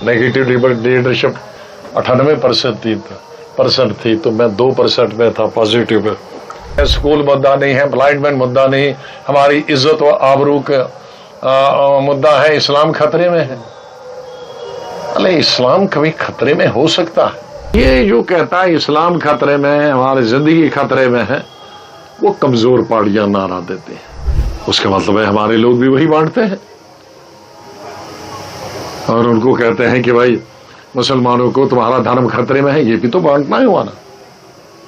Negative leadership 98% थी, तो मैं 2% में था पॉजिटिव में। स्कूल मुद्दा नहीं है, एम्प्लॉयमेंट मुद्दा नहीं, हमारी इज्जत व आबरू का मुद्दा है, इस्लाम खतरे में है। अरे इस्लाम कभी खतरे में हो सकता है? ये जो कहता है इस्लाम खतरे में है, हमारी जिंदगी खतरे में है, वो कमजोर पार्टियां नारा देते हैं। उसका मतलब है हमारे लोग भी वही बांटते हैं और उनको कहते हैं कि भाई मुसलमानों को तुम्हारा धर्म खतरे में है। ये भी तो बांटना ही हुआ ना,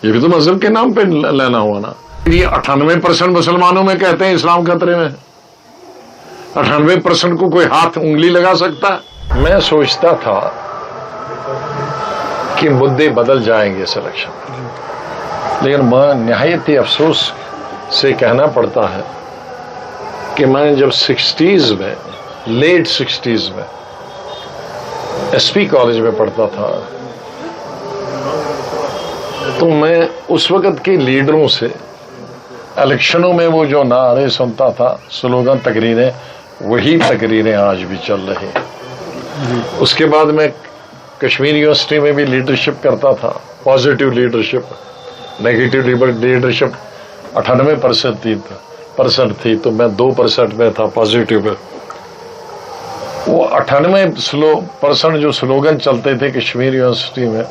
ये भी तो मजहब के नाम पे लेना हुआ ना। ये 98% मुसलमानों में कहते हैं इस्लाम खतरे में है, 98% को कोई हाथ उंगली लगा सकता है? मैं सोचता था कि मुद्दे बदल जाएंगे इस इलेक्शन में, लेकिन मैं निहायत ही अफसोस से कहना पड़ता है कि मैं जब 60s में, लेट 60s में एसपी कॉलेज में पढ़ता था, तो मैं उस वक्त के लीडरों से इलेक्शनों में वो जो नारे सुनता था, स्लोगन, तकरीरें, वही तकरीरें आज भी चल रही हैं। उसके बाद मैं कश्मीर यूनिवर्सिटी में भी लीडरशिप करता था, पॉजिटिव लीडरशिप। नेगेटिव लीडरशिप 98% थी, तो मैं 2% में था पॉजिटिव में। वो 98% जो स्लोगन चलते थे कश्मीर यूनिवर्सिटी में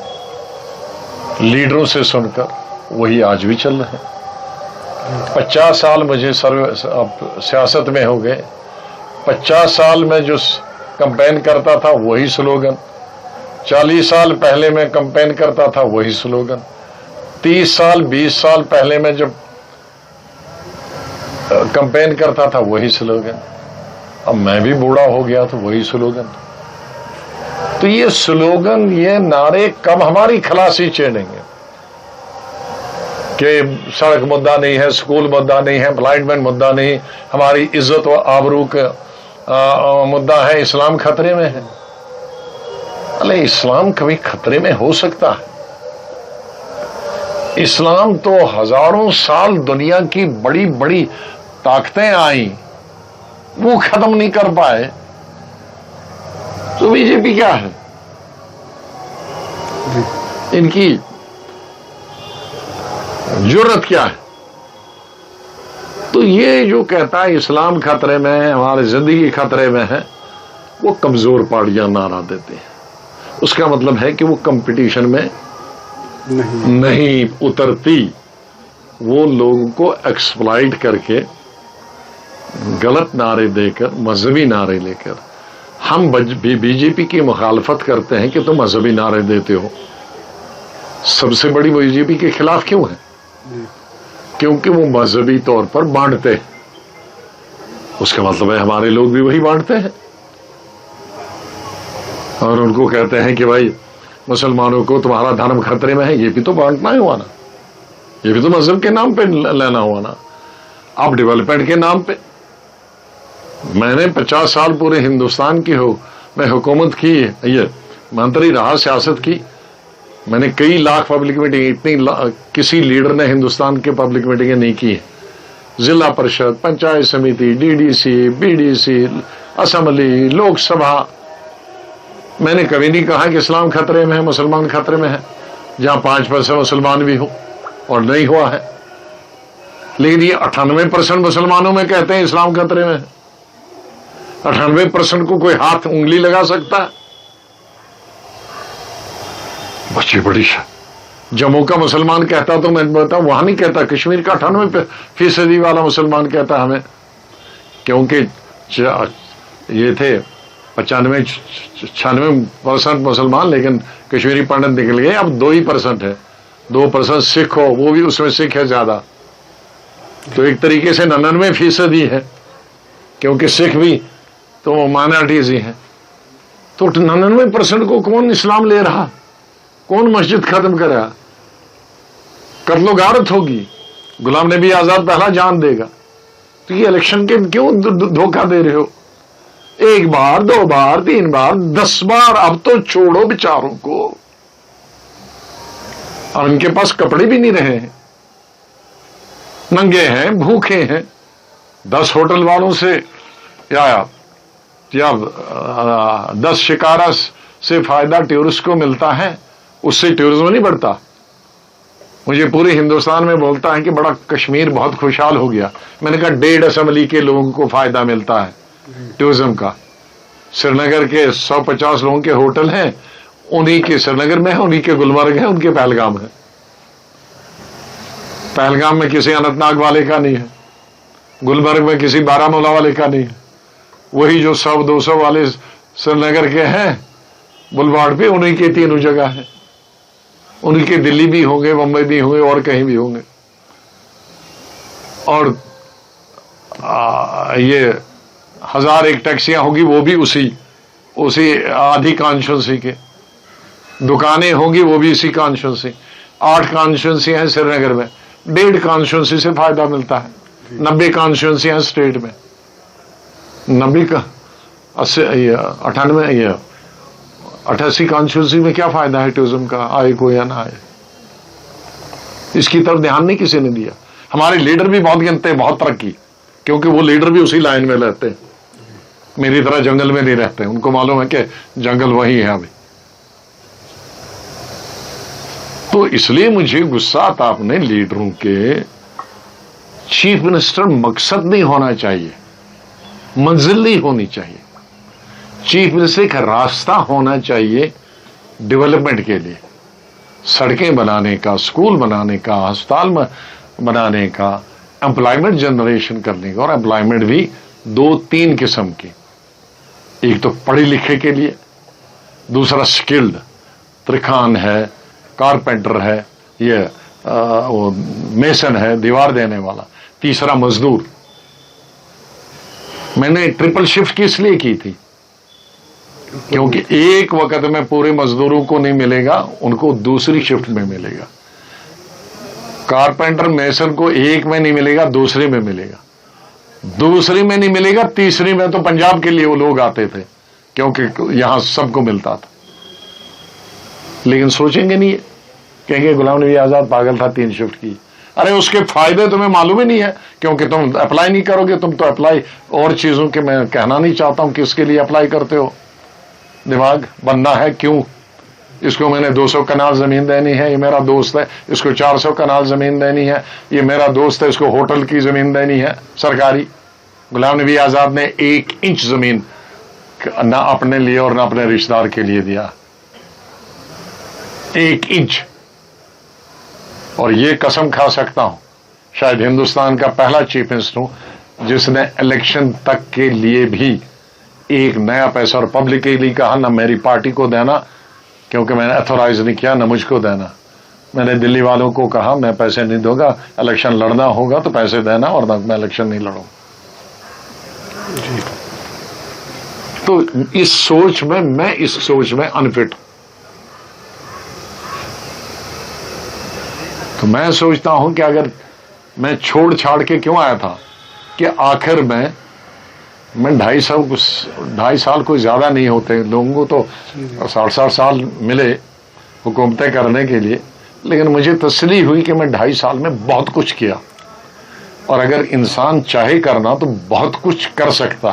लीडरों से सुनकर, वही आज भी चल रहे हैं। 50 साल मुझे सियासत में हो गए, 50 साल में जो कैंपेन करता था वही स्लोगन, 40 साल पहले मैं कैंपेन करता था वही स्लोगन, 30 साल 20 साल पहले मैं जब कैंपेन करता था वही स्लोगन। अब मैं भी बूढ़ा हो गया तो वही स्लोगन। तो ये स्लोगन, ये नारे कब हमारी खलासी छेड़ेंगे कि सड़क मुद्दा नहीं है, स्कूल मुद्दा नहीं है, एम्प्लॉयमेंट मुद्दा नहीं, हमारी इज्जत व आबरू का मुद्दा है, इस्लाम खतरे में है। अरे इस्लाम कभी खतरे में हो सकता है? इस्लाम तो हजारों साल दुनिया की बड़ी बड़ी ताकतें आई, वो खत्म नहीं कर पाए, तो बीजेपी क्या है? इनकी जुर्रत क्या है? तो ये जो कहता है इस्लाम खतरे में है, हमारी जिंदगी खतरे में है, वो कमजोर पार्टियां नारा देते हैं। उसका मतलब है कि वो कंपटीशन में नहीं उतरती, वो लोगों को एक्सप्लॉइट करके गलत नारे देकर, मजहबी नारे लेकर। हम बीजेपी की मुखालफत करते हैं कि तुम मजहबी नारे देते हो, सबसे बड़ी बीजेपी के खिलाफ क्यों है? क्योंकि वो मजहबी तौर पर बांटते हैं। उसका मतलब है हमारे लोग भी वही बांटते हैं और उनको कहते हैं कि भाई मुसलमानों को तुम्हारा धर्म खतरे में है। ये भी तो बांटना ही हुआ ना, ये भी तो मजहब के नाम पे लेना हुआ ना। अब डेवलपमेंट के नाम पे मैंने 50 साल पूरे हिंदुस्तान की मैं हुकूमत की, ये मंत्री रहा, सियासत की, मैंने कई लाख पब्लिक मीटिंग, इतनी किसी लीडर ने हिंदुस्तान के पब्लिक मीटिंगें नहीं की है। जिला परिषद, पंचायत समिति, डीडीसी, बीडीसी, असेंबली, लोकसभा, मैंने कभी नहीं कहा कि इस्लाम खतरे में है, मुसलमान खतरे में है, जहां 5% मुसलमान भी हो, और नहीं हुआ है। लेकिन ये 98% मुसलमानों में कहते हैं इस्लाम खतरे में है, 98% को कोई हाथ उंगली लगा सकता है? बच्ची बड़ी जम्मू का मुसलमान कहता तो मैं बताऊं, वहां नहीं कहता, कश्मीर का 98% वाला मुसलमान कहता हमें, क्योंकि ये थे 95-96% मुसलमान, लेकिन कश्मीरी पंडित निकल गए, अब 2% है, 2% सिख हो, वो भी उसमें सिख है ज्यादा, तो एक तरीके से 99% ही है, क्योंकि सिख भी तो माइनॉरिटीज ही है। तो 99% को कौन इस्लाम ले रहा? कौन मस्जिद खत्म करेगा? कत्लो गारत होगी, गुलाम नबी आजाद पहला जान देगा। तो ये इलेक्शन के क्यों धोखा दे रहे हो? 1 बार, 2 बार, 3 बार, 10 बार, अब तो छोड़ो बेचारों को, और इनके पास कपड़े भी नहीं रहे हैं, नंगे हैं, भूखे हैं। 10 होटल वालों से या 10 शिकारा سے فائدہ ٹورسٹ کو ملتا ہے اس سے ٹورزم نہیں بڑھتا. مجھے پورے ہندوستان میں بولتا ہے کہ بڑا کشمیر بہت خوشحال ہو گیا. میں نے کہا 1.5 اسمبلی کے لوگوں کو فائدہ ملتا ہے ٹورزم کا. سری نگر کے 150 لوگوں کے ہوٹل ہیں, انہی کے سری نگر میں ہیں, انہی کے گلمرگ ہیں, ان کے پہلگام ہے. پہلگام میں کسی اننت ناگ والے کا نہیں ہے, گلمرگ میں کسی بارہ مولہ والے کا نہیں ہے. وہی جو 100-200 والے سری نگر کے ہیں بلواڑ پہ, انہی کے تینوں جگہ ہیں. انہی کے دلی بھی ہوں گے, بمبئی بھی ہوں گے, اور کہیں بھی ہوں گے. اور یہ 1001 ٹیکسیاں ہوگی وہ بھی اسی آدھی کانسٹیچوئنسی کے. دکانیں ہوں گی وہ بھی اسی کانسٹیچوئنسی. 8 کانسٹیچوئنسی ہیں سری نگر میں, 1.5 کانسٹیچوئنسی سے فائدہ ملتا ہے. 90 کانسٹیچوئنسی ہیں اسٹیٹ میں. 90 کا 88 کانسٹیچوئنسی میں کیا فائدہ ہے ٹورزم کا, آئے کو یا نہ آئے. اس کی طرف دھیان نہیں کسی نے دیا. ہمارے لیڈر بھی بہت گنتے ہیں, بہت ترقی, کیونکہ وہ لیڈر بھی اسی لائن میں رہتے ہیں, میری طرح جنگل میں نہیں رہتے. ان کو معلوم ہے کہ جنگل وہی ہے ابھی. تو اس لیے مجھے غصہ آتا اپنے لیڈروں کے. چیف منسٹر مقصد نہیں ہونا چاہیے, منزل نہیں ہونی چاہیے. چیف منسٹر کا راستہ ہونا چاہیے ڈیولپمنٹ کے لیے, سڑکیں بنانے کا, اسکول بنانے کا, ہسپتال بنانے کا, امپلائمنٹ جنریشن کرنے کا. اور امپلائمنٹ بھی 2-3 قسم کی. ایک تو پڑھے لکھے کے لیے, دوسرا سکلڈ, ترکھان ہے, کارپینٹر ہے, یہ میسن ہے, دیوار دینے والا, تیسرا مزدور. میں نے ٹرپل شفٹ کس لیے کی تھی, کیونکہ ایک وقت میں پورے مزدوروں کو نہیں ملے گا, ان کو دوسری شفٹ میں ملے گا. کارپینٹر میسن کو ایک میں نہیں ملے گا, دوسرے میں ملے گا. دوسری میں نہیں ملے گا, تیسری میں تو پنجاب کے لیے وہ لوگ آتے تھے, کیونکہ یہاں سب کو ملتا تھا. لیکن سوچیں گے نہیں, کہیں گے غلام نبی آزاد پاگل تھا 3 شفٹ کی. ارے اس کے فائدے تمہیں معلوم ہی نہیں ہے, کیونکہ تم اپلائی نہیں کرو گے. تم تو اپلائی اور چیزوں کے, میں کہنا نہیں چاہتا ہوں کس کے لیے اپلائی کرتے ہو. دماغ بننا ہے کیوں, اس کو میں نے 200 کنال زمین دینی ہے, یہ میرا دوست ہے, اس کو 400 کنال زمین دینی ہے, یہ میرا دوست ہے, اس کو ہوٹل کی زمین دینی ہے سرکاری. غلام نبی آزاد نے 1 انچ زمین نہ اپنے لیے اور نہ اپنے رشتہ دار کے لیے دیا, 1 انچ. اور یہ قسم کھا سکتا ہوں شاید ہندوستان کا پہلا چیف منسٹر ہوں جس نے الیکشن تک کے لیے بھی ایک نیا پیسہ, اور پبلکلی کہا, نہ میری پارٹی کو دینا کیونکہ میں نے ایتھورائز نہیں کیا, نہ مجھ کو دینا. میں نے دلی والوں کو کہا میں پیسے نہیں دوں گا, الیکشن لڑنا ہوگا تو پیسے دینا, اور نہ میں الیکشن نہیں لڑوں. تو اس سوچ میں انفٹ. تو میں سوچتا ہوں کہ اگر میں چھوڑ چھاڑ کے کیوں آیا تھا, کہ آخر میں 2.5 سال کوئی زیادہ نہیں ہوتے, لوگوں کو تو 60 سال ملے حکومتیں کرنے کے لیے, لیکن مجھے تسلی ہوئی کہ میں 2.5 سال میں بہت کچھ کیا. اور اگر انسان چاہے کرنا تو بہت کچھ کر سکتا.